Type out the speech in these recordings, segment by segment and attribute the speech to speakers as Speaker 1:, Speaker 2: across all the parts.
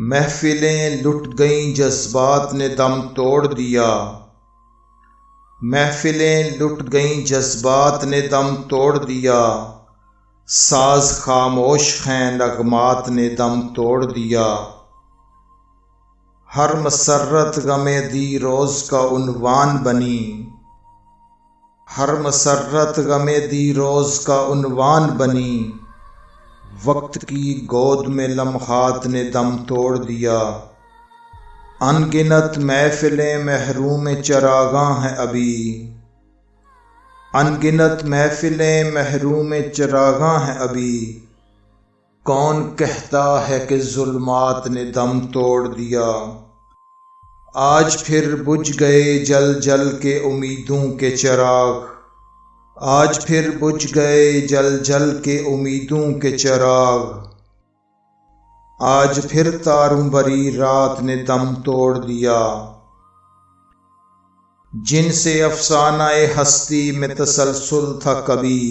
Speaker 1: محفلیں لٹ گئیں جذبات نے دم توڑ دیا، محفلیں لٹ گئیں جذبات نے دم توڑ دیا، ساز خاموش ہیں نغمات نے دم توڑ دیا۔ ہر مسرت غم دی روز کا عنوان بنی، ہر مسرت غم دی روز کا عنوان بنی، وقت کی گود میں لمحات نے دم توڑ دیا۔ ان گنت محفلیں محروم چراغاں ہیں ابھی، ان گنت محفلیں محروم چراغاں ہیں ابھی، کون کہتا ہے کہ ظلمات نے دم توڑ دیا۔ آج پھر بجھ گئے جل جل کے امیدوں کے چراغ، آج پھر بجھ گئے جل جل کے امیدوں کے چراغ، آج پھر تاروں بھری رات نے دم توڑ دیا۔ جن سے افسانہ ہستی میں تسلسل تھا کبھی،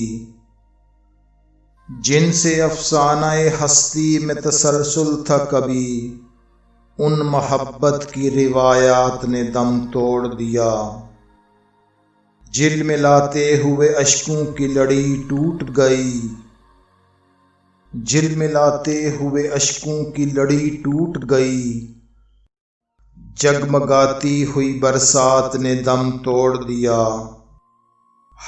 Speaker 1: جن سے افسانہ ہستی میں تسلسل تھا کبھی، ان محبت کی روایات نے دم توڑ دیا۔ جل ملاتے ہوئے اشکوں کی لڑی ٹوٹ گئی، جل ملاتے ہوئے اشکوں کی لڑی ٹوٹ گئی، جگمگاتی ہوئی برسات نے دم توڑ دیا۔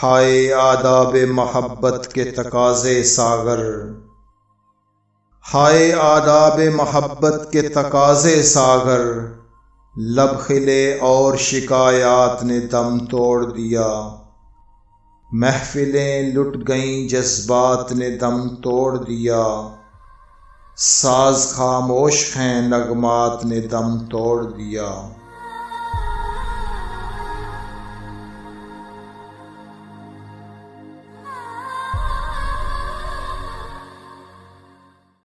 Speaker 1: ہائے آداب محبت کے تقاضے ساغر، ہائے آداب محبت کے تقاضے ساغر، لب خلے اور شکایات نے دم توڑ دیا۔ محفلیں لٹ گئیں جذبات نے دم توڑ دیا، ساز خاموش ہیں نغمات نے دم توڑ دیا۔